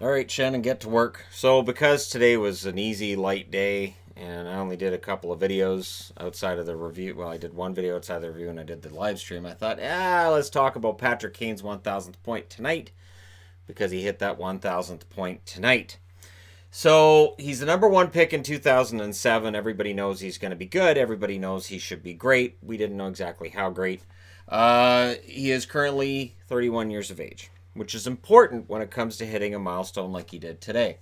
All right, Shannon, get to work. So, because today was an easy, light day, and I only did a couple of videos outside of the review. Well, I did one video outside of the review, and I did the live stream. I thought, let's talk about Patrick Kane's 1,000th point tonight because he hit that 1,000th point tonight. So, he's the number one pick in 2007. Everybody knows he's going to be good. Everybody knows he should be great. We didn't know exactly how great. He is currently 31 years of age, which is important when it comes to hitting a milestone like he did today.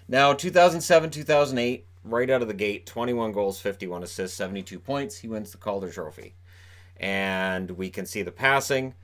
Now, 2007, 2008, right out of the gate, 21 goals, 51 assists, 72 points. He wins the Calder Trophy. And we can see the passing.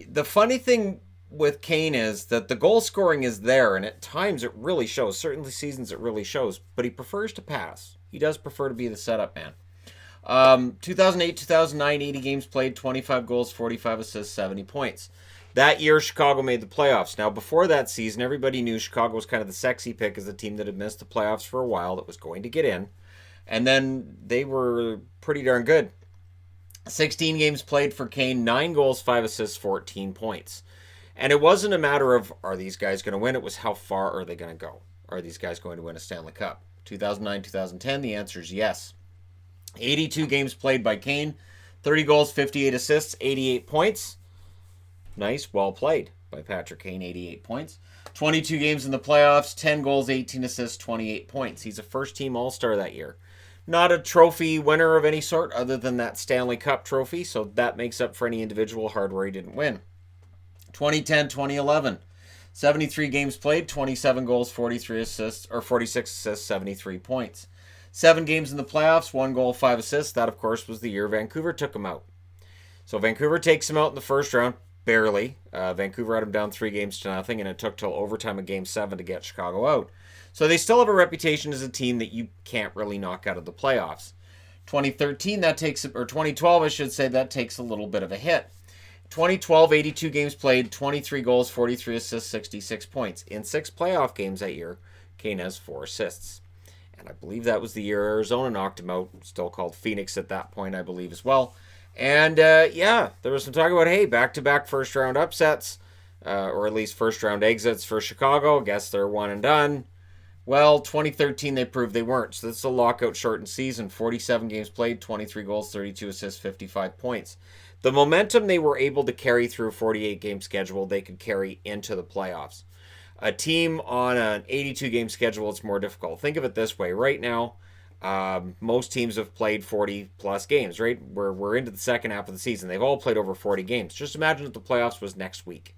The funny thing with Kane is that the goal scoring is there, and at times it really shows. Certainly seasons it really shows, but he prefers to pass. He does prefer to be the setup man. 2008, 2009, 80 games played, 25 goals, 45 assists, 70 points. That year, Chicago made the playoffs. Now, before that season, everybody knew Chicago was kind of the sexy pick as a team that had missed the playoffs for a while that was going to get in. And then they were pretty darn good. 16 games played for Kane, 9 goals, 5 assists, 14 points. And it wasn't a matter of, are these guys going to win? It was, how far are they going to go? Are these guys going to win a Stanley Cup? 2009, 2010, the answer is yes. 82 games played by Kane, 30 goals, 58 assists, 88 points. Nice, well played by Patrick Kane, 88 points. 22 games in the playoffs, 10 goals, 18 assists, 28 points. He's a first-team All-Star that year. Not a trophy winner of any sort other than that Stanley Cup trophy, so that makes up for any individual hardware he didn't win. 2010, 2011, 73 games played, 27 goals, 43 assists, or 46 assists, 73 points. 7 games in the playoffs, 1 goal, 5 assists. That, of course, was the year Vancouver took him out. So Vancouver takes him out in the first round, barely. Vancouver had him down 3-0, and it took till overtime of Game 7 to get Chicago out. So they still have a reputation as a team that you can't really knock out of the playoffs. 2013, or 2012, I should say, that takes a little bit of a hit. 2012, 82 games played, 23 goals, 43 assists, 66 points. In 6 playoff games that year, Kane has 4 assists. And I believe that was the year Arizona knocked him out, still called Phoenix at that point, I believe, as well. And, there was some talk about, hey, back-to-back first-round upsets, or at least first-round exits for Chicago. Guess they're one and done. Well, 2013, they proved they weren't. So this is a lockout-shortened season. 47 games played, 23 goals, 32 assists, 55 points. The momentum they were able to carry through a 48-game schedule, they could carry into the playoffs. A team on an 82-game schedule, it's more difficult. Think of it this way. Right now, most teams have played 40-plus games, right? We're into the second half of the season. They've all played over 40 games. Just imagine if the playoffs was next week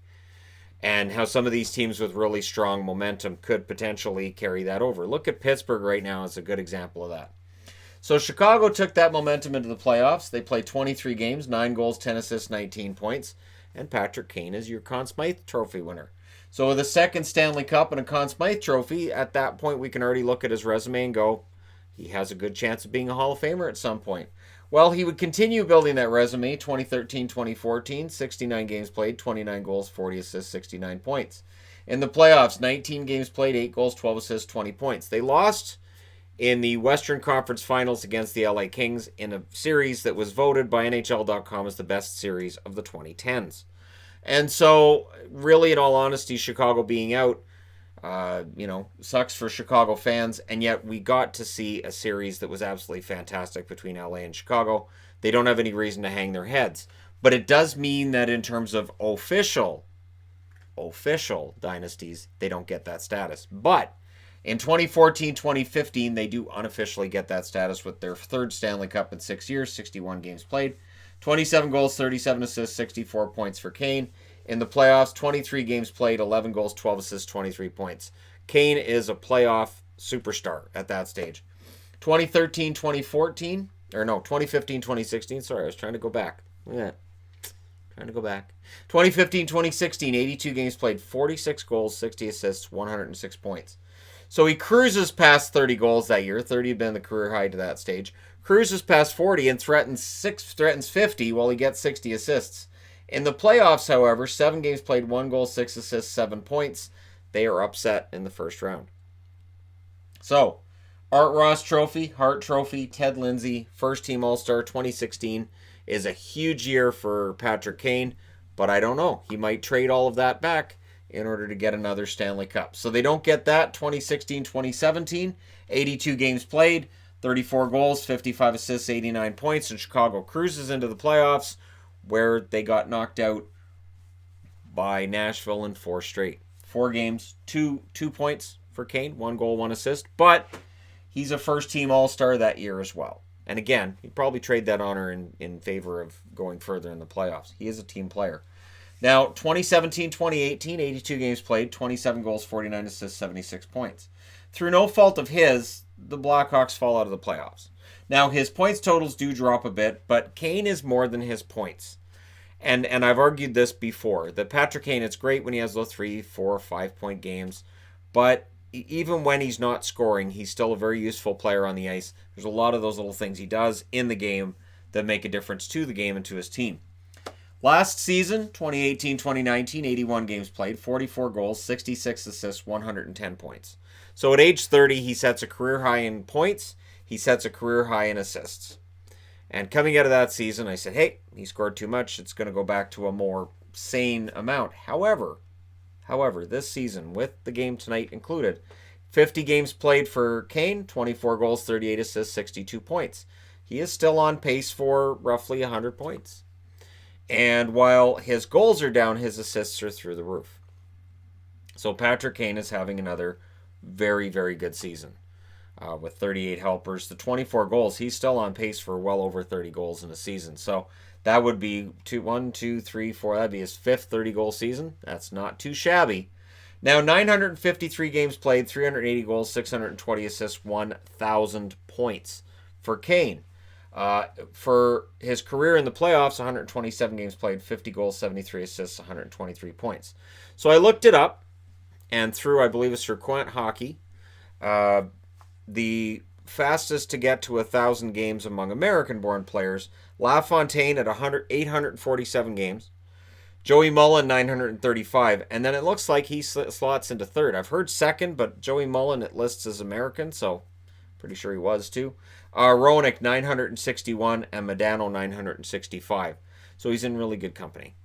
and how some of these teams with really strong momentum could potentially carry that over. Look at Pittsburgh right now as a good example of that. So Chicago took that momentum into the playoffs. They played 23 games, 9 goals, 10 assists, 19 points. And Patrick Kane is your Conn Smythe Trophy winner. So with a second Stanley Cup and a Conn Smythe Trophy, at that point we can already look at his resume and go, he has a good chance of being a Hall of Famer at some point. Well, he would continue building that resume, 2013, 2014, 69 games played, 29 goals, 40 assists, 69 points. In the playoffs, 19 games played, 8 goals, 12 assists, 20 points. They lost in the Western Conference Finals against the LA Kings in a series that was voted by NHL.com as the best series of the 2010s. And so, really, in all honesty, Chicago being out, sucks for Chicago fans. And yet, we got to see a series that was absolutely fantastic between LA and Chicago. They don't have any reason to hang their heads. But it does mean that in terms of official dynasties, they don't get that status. But in 2014, 2015, they do unofficially get that status with their third Stanley Cup in 6 years, 61 games played. 27 goals, 37 assists, 64 points for Kane. In the playoffs, 23 games played, 11 goals, 12 assists, 23 points. Kane is a playoff superstar at that stage. 2013, 2014, 2015, 2016. Sorry, I was trying to go back. Look at that. Trying to go back. 2015, 2016, 82 games played, 46 goals, 60 assists, 106 points. So he cruises past 30 goals that year. 30 had been the career high to that stage. Cruises past 40 and threatens 50 while he gets 60 assists. In the playoffs, however, 7 games played, 1 goal, 6 assists, 7 points. They are upset in the first round. So, Art Ross Trophy, Hart Trophy, Ted Lindsay, First Team All-Star 2016 is a huge year for Patrick Kane, but I don't know. He might trade all of that back in order to get another Stanley Cup. So they don't get that 2016-2017, 82 games played, 34 goals, 55 assists, 89 points, and Chicago cruises into the playoffs where they got knocked out by Nashville in 4 straight. 4 games, 2 points for Kane, 1 goal, 1 assist, but he's a first-team All-Star that year as well. And again, he'd probably trade that honor in favor of going further in the playoffs. He is a team player. Now, 2017-2018, 82 games played, 27 goals, 49 assists, 76 points. Through no fault of his, the Blackhawks fall out of the playoffs. Now, his points totals do drop a bit, but Kane is more than his points. And I've argued this before, that Patrick Kane, it's great when he has those 3, 4, 5-point games, but even when he's not scoring, he's still a very useful player on the ice. There's a lot of those little things he does in the game that make a difference to the game and to his team. Last season, 2018-2019, 81 games played, 44 goals, 66 assists, 110 points. So at age 30, he sets a career high in points. He sets a career high in assists. And coming out of that season, I said, hey, he scored too much. It's going to go back to a more sane amount. However, this season, with the game tonight included, 50 games played for Kane, 24 goals, 38 assists, 62 points. He is still on pace for roughly 100 points. And while his goals are down, his assists are through the roof. So Patrick Kane is having another very, very good season. With 38 helpers, the 24 goals, he's still on pace for well over 30 goals in a season. So that would be 1, 2, 3, 4. That'd be his 5th 30-goal season. That's not too shabby. Now, 953 games played, 380 goals, 620 assists, 1,000 points for Kane. For his career in the playoffs, 127 games played, 50 goals, 73 assists, 123 points. So I looked it up, and through, I believe it's through Quant Hockey, the fastest to get to 1,000 games among American-born players, LaFontaine at 847 games, Joey Mullen 935, and then it looks like he slots into third. I've heard second, but Joey Mullen it lists as American, so pretty sure he was too. Roenick 961 and Modano 965. So he's in really good company.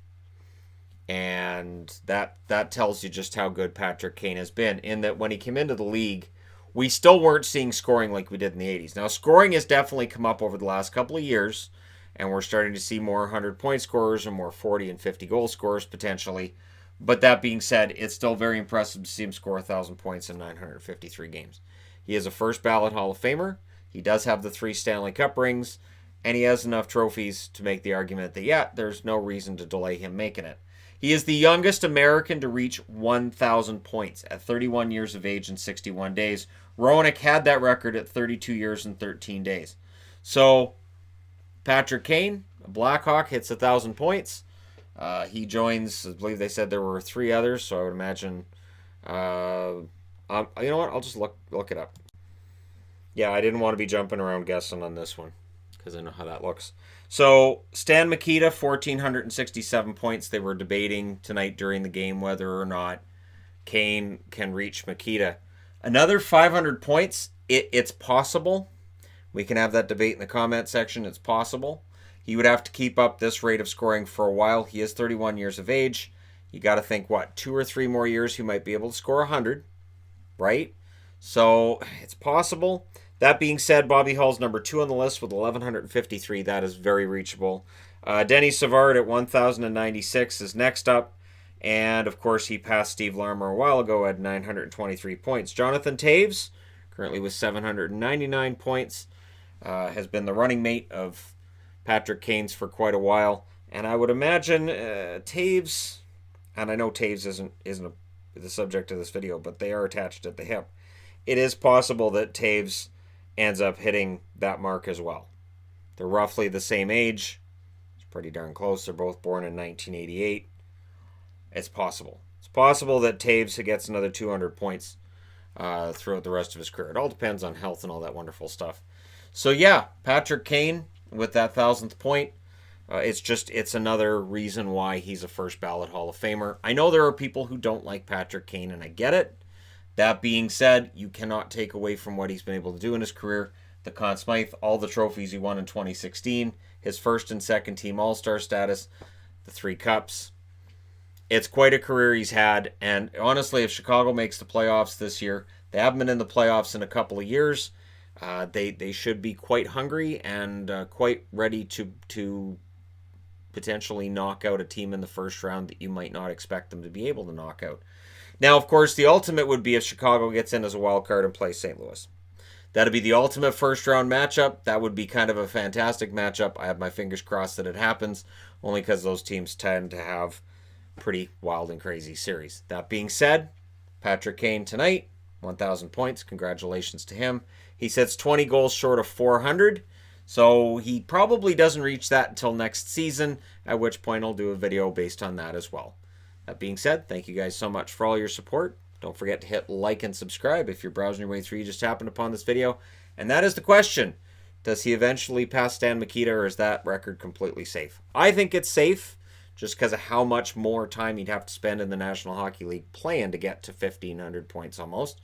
And that tells you just how good Patrick Kane has been, in that when he came into the league, we still weren't seeing scoring like we did in the 80s. Now, scoring has definitely come up over the last couple of years, and we're starting to see more 100-point scorers and more 40 and 50-goal scorers potentially. But that being said, it's still very impressive to see him score 1,000 points in 953 games. He is a first-ballot Hall of Famer. He does have the 3 Stanley Cup rings, and he has enough trophies to make the argument that, yeah, there's no reason to delay him making it. He is the youngest American to reach 1,000 points at 31 years of age and 61 days. Roenick had that record at 32 years and 13 days. So, Patrick Kane, a Blackhawk, hits 1,000 points. He joins, I believe they said there were 3 others, so I would imagine, you know what, I'll just look it up. Yeah, I didn't want to be jumping around guessing on this one, because I know how that looks. So, Stan Mikita, 1,467 points. They were debating tonight during the game whether or not Kane can reach Mikita. Another 500 points, it's possible. We can have that debate in the comment section. It's possible. He would have to keep up this rate of scoring for a while. He is 31 years of age. You got to think, 2 or 3 more years he might be able to score 100, right? So, it's possible. That being said, Bobby Hull's number 2 on the list with 1,153. That is very reachable. Denny Savard at 1,096 is next up. And, of course, he passed Steve Larmer a while ago at 923 points. Jonathan Toews, currently with 799 points, has been the running mate of Patrick Kane's for quite a while. And I would imagine Toews, and I know Toews isn't the subject of this video, but they are attached at the hip. It is possible that Toews ends up hitting that mark as well. They're roughly the same age. It's pretty darn close. They're both born in 1988. It's possible. It's possible that Toews gets another 200 points throughout the rest of his career. It all depends on health and all that wonderful stuff. So yeah, Patrick Kane with that 1,000th point. It's another reason why he's a first ballot Hall of Famer. I know there are people who don't like Patrick Kane, and I get it. That being said, you cannot take away from what he's been able to do in his career. The Conn Smythe, all the trophies he won in 2016, his first and second team All-Star status, the 3 cups. It's quite a career he's had, and honestly, if Chicago makes the playoffs this year, they haven't been in the playoffs in a couple of years. They should be quite hungry and quite ready to potentially knock out a team in the first round that you might not expect them to be able to knock out. Now, of course, the ultimate would be if Chicago gets in as a wild card and plays St. Louis. That'd be the ultimate first round matchup. That would be kind of a fantastic matchup. I have my fingers crossed that it happens, only because those teams tend to have pretty wild and crazy series. That being said, Patrick Kane tonight, 1,000 points. Congratulations to him. He sits 20 goals short of 400, so he probably doesn't reach that until next season, at which point I'll do a video based on that as well. That being said, thank you guys so much for all your support. Don't forget to hit like and subscribe if you're browsing your way through. You just happened upon this video. And that is the question. Does he eventually pass Stan Mikita, or is that record completely safe? I think it's safe, just because of how much more time he'd have to spend in the National Hockey League playing to get to 1,500 points almost.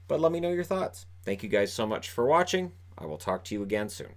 But let me know your thoughts. Thank you guys so much for watching. I will talk to you again soon.